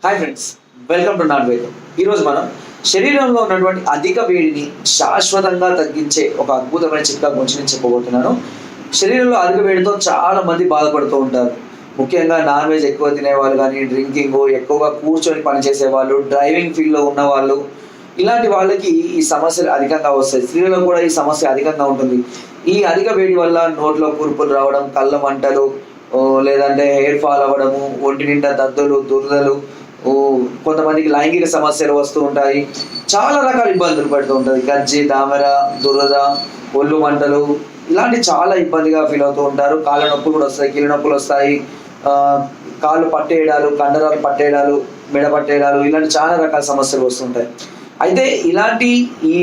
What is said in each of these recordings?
Hi friends, welcome to not వేదం. ఈరోజు మనం శరీరంలో ఉన్నటువంటి అధిక వేడిని శాశ్వతంగా తగ్గించే ఒక అద్భుతమైన చిట్కా గురించి నేను చెప్పబోతున్నాను. శరీరంలో అధిక వేడితో చాలా మంది బాధపడుతూ ఉంటారు. ముఖ్యంగా నాన్ వెజ్ ఎక్కువ తినేవాళ్ళు కానీ, డ్రింకింగ్ ఎక్కువగా కూర్చొని పనిచేసే వాళ్ళు, డ్రైవింగ్ ఫీల్డ్లో ఉన్న వాళ్ళు, ఇలాంటి వాళ్ళకి ఈ సమస్యలు అధికంగా వస్తాయి. స్త్రీలలో కూడా ఈ సమస్య అధికంగా ఉంటుంది. ఈ అధిక వేడి వల్ల నోట్లో కురుపులు రావడం, కళ్ళ మంటలు, లేదంటే హెయిర్ ఫాల్ అవ్వడము, ఒంటి నిండా దద్దులు, దురదలు, కొంతమందికి లైంగిక సమస్యలు వస్తూ ఉంటాయి. చాలా రకాల ఇబ్బందులు పడుతూ ఉంటుంది. గజ్జి, దామెర, దురద, ఒళ్ళు మంటలు, ఇలాంటి చాలా ఇబ్బందిగా ఫీల్ అవుతూ ఉంటారు. కాళ్ళ నొప్పులు కూడా వస్తాయి, కీళ్ళ నొప్పులు వస్తాయి, కాళ్ళు పట్టేయడాలు, కండరాలు పట్టేయడాలు, మెడ పట్టేయడాలు, ఇలాంటి చాలా రకాల సమస్యలు వస్తుంటాయి. అయితే ఇలాంటి ఈ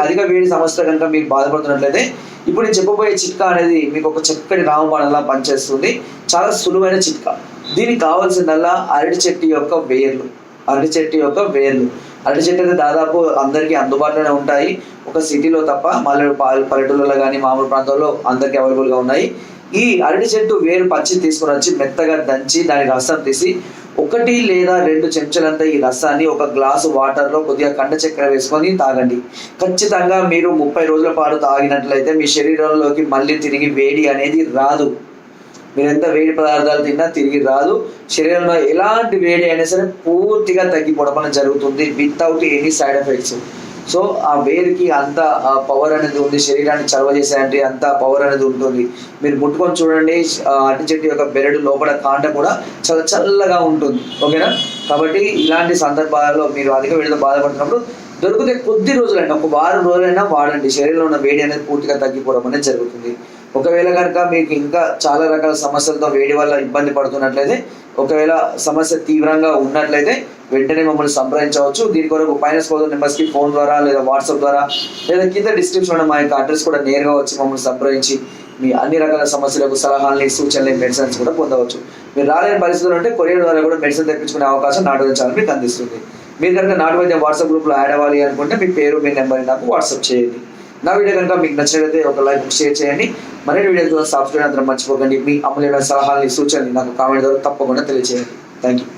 అధిక వేడి సమస్య కనుక మీరు బాధపడుతున్నట్లయితే ఇప్పుడు నేను చెప్పబోయే చిట్కా అనేది మీకు ఒక చక్కటి రామబాణంలా పనిచేస్తుంది. చాలా సులువైన చిట్కా. దీనికి కావాల్సిందల్లా అరటి చెట్టు యొక్క వేర్లు. అరటి చెట్టు అయితే దాదాపు అందరికీ అందుబాటులోనే ఉంటాయి, ఒక సిటీలో తప్ప. మళ్ళీ పల్లెటూళ్ళలో కానీ మామూలు ప్రాంతాల్లో అందరికీ అవైలబుల్గా ఉన్నాయి. ఈ అరటి చెట్టు వేరు పచ్చి తీసుకుని వచ్చి మెత్తగా దంచి దాని రసం తీసి 1 లేదా 2 చెంచాలంతా ఈ రసాన్ని ఒక గ్లాసు వాటర్లో కొద్దిగా కండ చక్కెర వేసుకొని తాగండి. ఖచ్చితంగా మీరు 30 రోజుల పాటు తాగినట్లయితే మీ శరీరంలోకి మళ్ళీ తిరిగి వేడి అనేది రాదు. మీరు ఎంత వేడి పదార్థాలు తిన్నా తిరిగి రాదు. శరీరంలో ఎలాంటి వేడి అయినా సరే పూర్తిగా తగ్గిపోవడం జరుగుతుంది, without any side effects. So ఆ వేడికి అంత పవర్ అనేది ఉంది, శరీరాన్ని చలవ చేసేయండి, అంత పవర్ అనేది ఉంటుంది. మీరు ముట్టుకొని చూడండి, అరటి చెట్టు యొక్క బెరడు లోపల కాండ కూడా చాలా చల్లగా ఉంటుంది. ఓకేనా? కాబట్టి ఇలాంటి సందర్భాల్లో మీరు అధిక వేడితో బాధపడుతున్నప్పుడు దొరికితే కొద్ది రోజులైనా, ఒక వారం రోజులైనా వాడండి. శరీరంలో ఉన్న వేడి అనేది పూర్తిగా తగ్గిపోవడం అనేది జరుగుతుంది. ఒకవేళ కనుక మీకు ఇంకా చాలా రకాల సమస్యలతో వేడి వల్ల ఇబ్బంది పడుతున్నట్లయితే, ఒకవేళ సమస్య తీవ్రంగా ఉన్నట్లయితే వెంటనే మమ్మల్ని సంప్రదించవచ్చు. దీని కొరకు పైన స్క్రోల్ నెంబర్స్కి ఫోన్ ద్వారా లేదా వాట్సాప్ ద్వారా లేదా కింద డిస్క్రిప్షన్లో మా యొక్క అడ్రస్ కూడా నేరుగా వచ్చి మమ్మల్ని సంప్రదించి మీ అన్ని రకాల సమస్యలకు సలహాలని, సూచనలు, మెడిసిన్స్ కూడా పొందవచ్చు. మీరు రాలేని పరిస్థితులు ఉంటే కొరియర్ ద్వారా కూడా మెడిసిన్ తెప్పించుకునే అవకాశం నాటు వైద్యం ఛానల్ మీకు అందిస్తుంది. మీరు కనుక నాటు వైద్యం వాట్సాప్ గ్రూప్లో యాడ్ అవ్వాలి అనుకుంటే మీ పేరు, మీ నెంబర్ని నాకు వాట్సాప్ చేయండి. నా వీడియో కనుక మీకు నచ్చినట్లయితే ఒక లైక్, షేర్ చేయండి. మరిన్ని వీడియో ద్వారా సబ్స్క్రైబ్ అందరం మర్చిపోకండి. మీ అమూల్యమైన సలహాలని, సూచనలు నాకు కామెంట్ ద్వారా తప్పకుండా తెలియజేయండి. Thank you.